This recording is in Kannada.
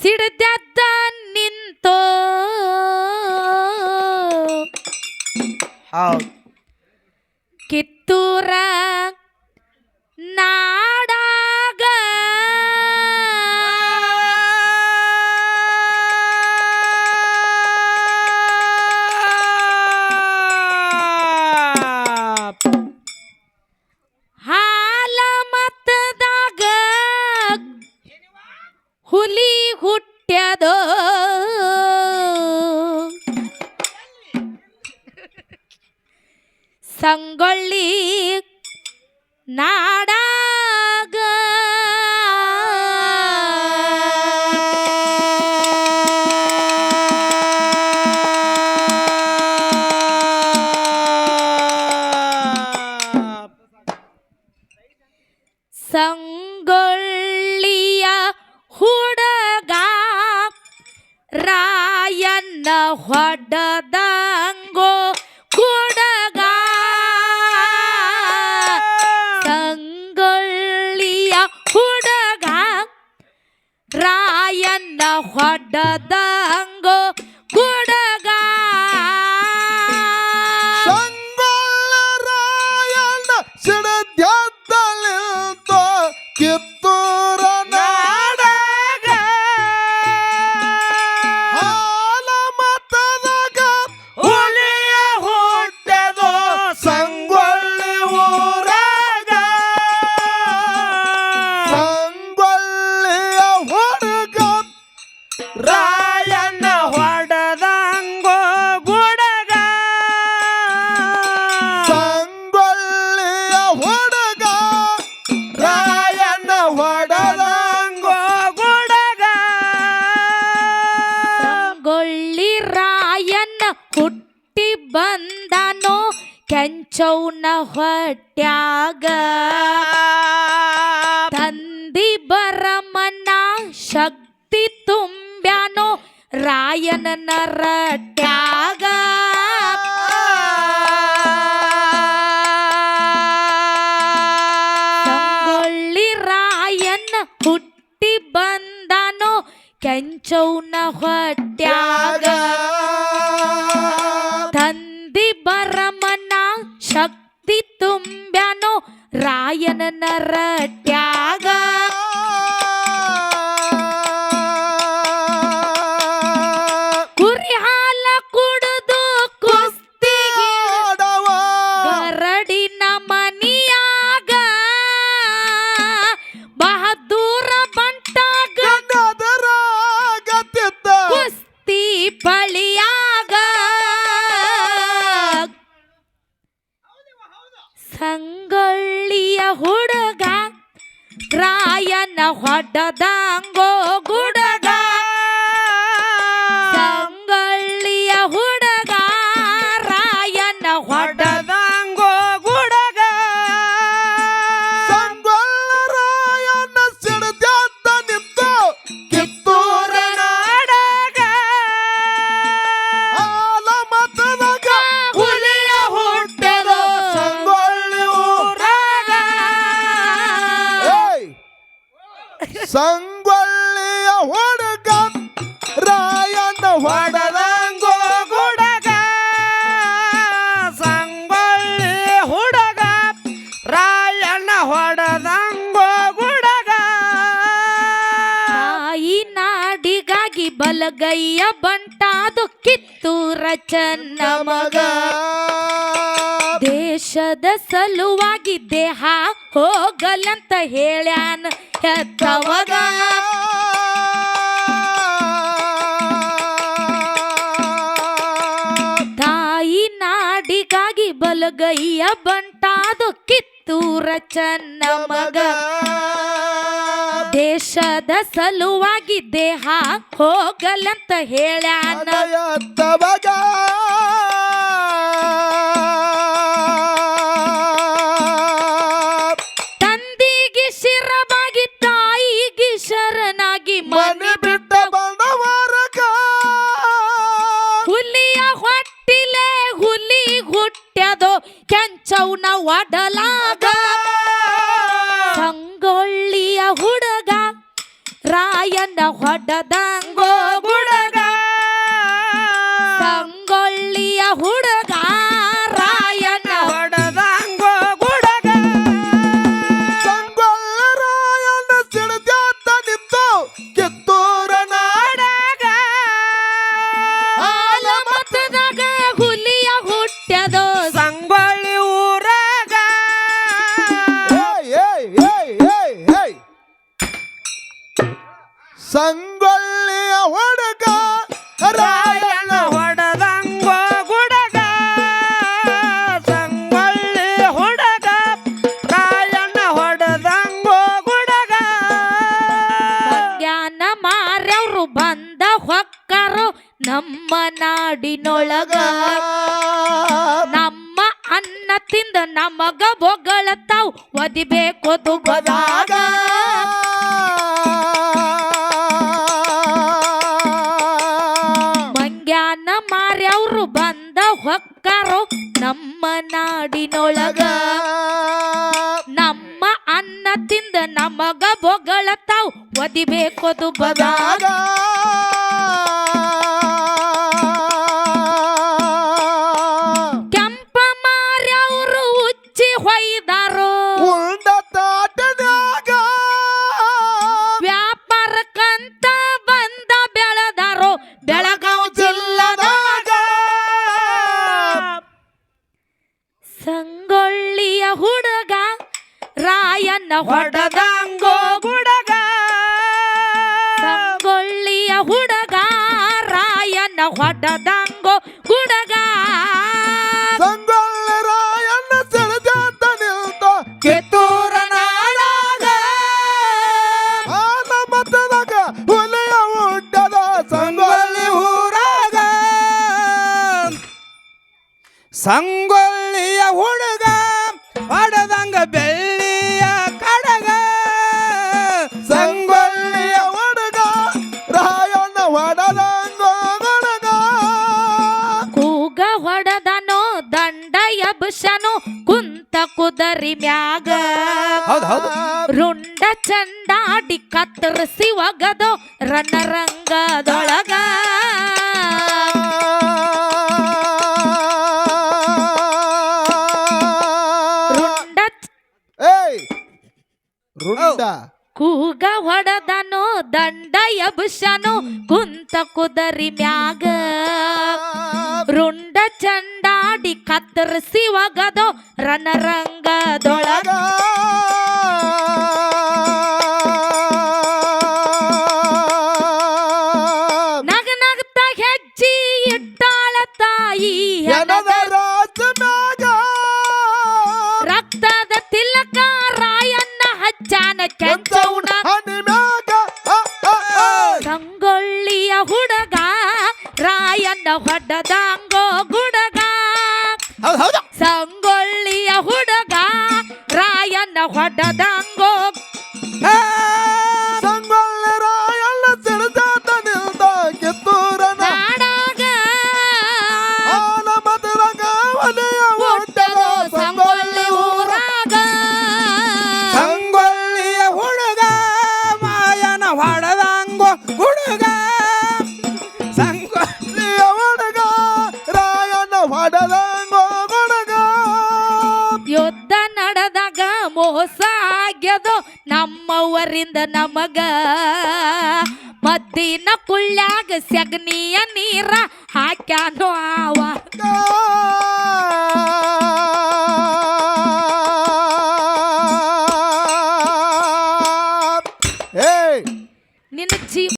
ಸಿಡ್ದದ್ದ ನಿಂತೋ ಹೌದು ಕಿತ್ತೂರ ನಾಡಾಗ ಹಾಲ ಮತದಾಗ ಹುಲಿ ಹುಟ್ಟ್ಯದೋ ಸಂಗೊಳ್ಳಿ ನಾಡಾಗ ಸಂಗೊಳ್ಳಿಯ ಹುಡುಗ ರಾಯಣ್ಣ ಹೊಡೆದಂಗೋ ಹುಡುಗ ಸಂಗೊಳ್ಳಿಯ ಹುಡುಗ ರಾಯಣ್ಣ ಹೊಡೆದಂಗೋ ಹುಡುಗ ಸಂಗೊಳ್ಳ ಸಿಡದ್ಯದ್ದಲಿಂತ ಕಿತ್ತೂರ ನಾಡಾಗ ಹಾಲ ಮತದಾಗ ಹುಲಿಯ ಹುಟ್ಟೆದೋ ಸಂಗೊಳ್ಳಿ ಊರಾಗ ಸಂಗೊಳ್ಳಿಯ ಹುಡುಗ ರಾಯಣ್ಣ ಹೊಡೆದಂಗೋ ಗುಡಗ ಸಂಗೊಳ್ಳಿಯ ಹುಡುಗ ರಾಯಣ್ಣ ಹೊಡೆದಂಗೋ ಗುಡಗ ಸಂಗೊಳ್ಳಿ ರಾಯಣ್ಣ ಹುಟ್ಟಿ ಬಂದನೋ ಕೆಂಚೌನ ಹೊಟ್ಯಾಗ ತಂದಿ ಬರಮನ ಶಕ್ತಿ ತುಂಬ್ಯಾನೋ ರಾಯಣ್ಣನ ರಟ್ಯಾಗ ಸಂಗೊಳ್ಳಿ ರಾಯಣ್ಣ ಹುಟ್ಟಿ ಬಂದನೋ ಕೆಂಚೌನ ಹೊಟ್ಯಾಗ ತಂದಿ ಬರಮನ ಶಕ್ತಿ ತುಂಬ್ಯಾನೋ ರಾಯಣ್ಣನ ರಟ್ಯಾಗ ಕುರಿ ಹಾಲ ಕುಡಿದು ಕುಸ್ತಿ ಗರಡಿನ ಮನಿಯಾಗ ಬಹದ್ದೂರ ಬಂಟಾಗ ಕುಸ್ತಿ ಪಳಿಯಾಗ ಸಂಗೊಳ್ಳಿಯ ಹುಡುಗ ರಾಯಣ್ಣ ಹೊಡೆದಂಗೋ ಗುಡಗ ಸಂಗೊಳ್ಳಿಯ ಹುಡುಗ ರಾಯಣ್ಣ ಹೊಡೆದಂಗೋ ಗುಡಗ ಸಂಗೊಳ್ಳ ರಾಯಣ್ಣ ಸಿಡದ್ಯದ್ದ ನಿಂತ ಕಿತ್ತೂರ ನಾಡಾಗ ಹಾಲ ಮತದಾಗ ಹುಲಿಯ ಹುಟ್ಟೆದೋ ಸಂಗೊಳ್ಳಿ ಊರಾಗ ಸಂಗೊಳ್ಳಿಯ ಹುಡುಗ ರಾಯಣ್ಣ ಹೊಡೆದಂಗೋ ಗುಡಗ ಸಂಗೊಳ್ಳಿ ಹುಡುಗ ರಾಯಣ್ಣ ಹೊಡೆದಂಗೋ ಗುಡಗ ತಾಯಿ ನಾಡಿಗಾಗಿ ಬಲಗೈಯ ಬಂಟಾದು ಕಿತ್ತೂರ ಚೆನ್ನ ಮಗ ದೇಶದ ಸಲುವಾಗಿ ದೇಹ ಹೋಗಲಂತ ಹೇಳ್ಯಾನ ಹೆತ್ತವಗ ತಾಯಿ ನಾಡಿಗಾಗಿ ಬಲಗೈಯ ಬಂಟಾದು ಕಿತ್ತೂರ ಚೆನ್ನ ಮಗ ದೇಶದ ಸಲುವಾಗಿ ದೇಹ ಹೋಗಲಂತ ಹೇಳ್ಯಾನ ಎತ್ತವಗ ತಂದಿಗೆ ಶಿರವಾಗಿ ತಾಯಿಗೆ ಶರಣಾಗಿ ಮನೆ ಬಿಟ್ಟ ಬಂದವರಕ ಹುಲಿಯ ಹೊಟ್ಟಿಲೆ ಹುಲಿ ಹುಟ್ಟ್ಯದೋ ಕೆಂಚೌನ ಒಡಲಾಗ ಸಂಗೊಳ್ಳಿಯ ಹುಡುಗ ರಾ ರಾಯಣ್ಣ ಹೊಡೆದಂಗೋ ಗುಡಗ ಸಂಗೊಳ್ಳಿಯ ಹುಡುಗ ರಾಯಣ್ಣ ಹೊಡೆದಂಗೋ ಗುಡಗ ಸಂಗೊಳ್ಳ ರಾಯಣ್ಣ ಸಿಡಿದಾತ ನಿಂತು ಕಿತ್ತೂರ ನಾಡಗ ಆಲಮತದಾಗ ಹುಲಿಯ ಹುಟ್ಟ್ಯದೋ ಸಂಗೊಳ್ಳಿ ಊರಾಗ ಸಂಗೊಳ್ಳಿಯ ಹುಡುಗ ರಾಯಣ್ಣ ಹೊಡೆದಂಗೋ ಗುಡಗ ಸಂಗೊಳ್ಳಿ ಹುಡುಗ ರಾಯಣ್ಣ ಹೊಡೆದಂಗೋ ಗುಡಗ ಜ್ಞಾನ ಮಾರ್ಯವ್ರು ಬಂದ ಹೊಕ್ಕರು ನಮ್ಮ ನಾಡಿನೊಳಗ ನಮ್ಮ ಅನ್ನ ತಿಂದ ನಮಗ ಬೊಗಳತಾವ್ ಒದಿಬೇಕು ತುಬದಾಗ ಮಂಗ್ಯಾನ ಮಾರ್ಯವ್ರು ಬಂದ ಹೊಕ್ಕರು ನಮ್ಮ ನಾಡಿನೊಳಗ ನಮ್ಮ ಅನ್ನ ತಿಂದ ನಮಗ ಬೊಗಳತಾವ್ ಒದಿಬೇಕು ತುಬದಾಗ ಕೆಂಪ ಮಾರ್ಯವ್ರು ಉಚ್ಚಿ ಹೊಯ್ದಾರು ಉಂಡ ತಾಟನ್ಯಾಗ ವ್ಯಾಪಾರಕ್ಕಂತ ಬಂದ ಬೆಳೆದಾರು ಬೆಳಗಾವ್ ಜಿಲ್ಲದಾಗ ಸಂಗೊಳ್ಳಿಯ ಹುಡುಗ ರಾಯಣ್ಣ ಹೊಡೆದಂಗೋ ಗುಡಗ ಸಂಗೊಳ್ಳಿಯ ಹುಡುಗ ರಾಯಣ್ಣ ಹೊಡೆದಂಗೋ ಗುಡಗ ಸಂಗೊಳ್ಳ ರಾಯಣ್ಣ ಸಿಡಿದಾತ ನಿಂತು ಕಿತ್ತೂರ ನಾಡಾಗ ಆಲಮತದಾಗ ಹುಲಿಯ ಹುಟ್ಟದ ಸಂಗೊಳ್ಳಿ ಊರಾಗ ಸಂಗೊಳ್ಳಿಯ ಹುಡುಗ ಹೊಡೆದಂಗ ಬೆಳ್ಳಿಯ ಕಡಗ ಸಂಗೊಳ್ಳಿಯ ಹುಡುಗ ರಾಯಣ್ಣ ಹೊಡೆದಂಗ ಗುಡಗ ಕೂಗ ಹೊಡೆದನೋ ದಂಡ ಎಬ್ಸನು ಕುಂತ ಕುದರಿ ಮ್ಯಾಗ ಹೌದು ರುಂಡ ಚಂಡಾಡಿ ಕತ್ತರಿಸಿ ಒಗದೋ ರಣರಂಗದೊಳಗ ರುಂಡ ಏಯ್ ರುಂಡ ಕೂಗ ಹೊಡೆದನು ದಂಡ ಎಬ್ಸನು ಕುಂತ ಕುದರಿ ಮ್ಯಾಗ ರುಂಡ ಚಂಡಾಡಿ ಕತ್ತರಿಸಿ ಒಗದೋ ರಣರಂಗದೊಳಗ ನಗ ನಗ್ತ ಹೆಜ್ಜಿ ಇಟ್ಟಾಳ ತಾಯಿ ಹೆಣದ ರಾಜನಾಗ ರಕ್ತದ ತಿಲಕ ರಾಯಣ್ಣ ಹಚ್ಚಾನ ಕೆಂಚೌಣ ಹನಿಮ್ಯಾಗ ಸಂಗೊಳ್ಳಿಯ ಹುಡುಗ ರಾಯಣ್ಣ ಹೊಡೆದಂಗೋ ಗುಡಗ ಹೌದು ಸಂಗೊಳ್ಳಿಯ ಹುಡುಗ ರಾಯಣ್ಣ ಹೊಡೆದಂಗೋ ಸಂಗೊಳ್ಳ ರಾಯಣ್ಣ ಸಿಡಿದಾತ ನಿಲ್ದ ಕಿತ್ತೂರ ನಾಡಾಗ ಆಲಮತದಾಗ ಹುಲಿಯ ಹುಟ್ಟದ ಸಂಗೊಳ್ಳಿ ಊರಾಗ ಸಂಗೊಳ್ಳಿಯ ಹುಡುಗ ಮಾಯನ ಹೊಡೆದಂಗೋ ಹುಡುಗ ಸಂಗೊಳ್ಳಿಯ ಹುಡುಗ ರಾಯಣ್ಣ ಹೊಡೆದಂಗೋ ಹುಡುಗ ಯುದ್ಧ ನಡೆದಾಗ ಮೋಸ ಆಗ್ಯದೋ ನಮ್ಮವರಿಂದ ನಮಗ ಮದ್ದಿನ ಕುಳ್ಳ್ಯಾಗ ಸಗಣಿಯ ನೀರ ಹಾಕ್ಯಾನೋ ಆವ ಏಯ್ ನಿನ್ನ ಜೀವ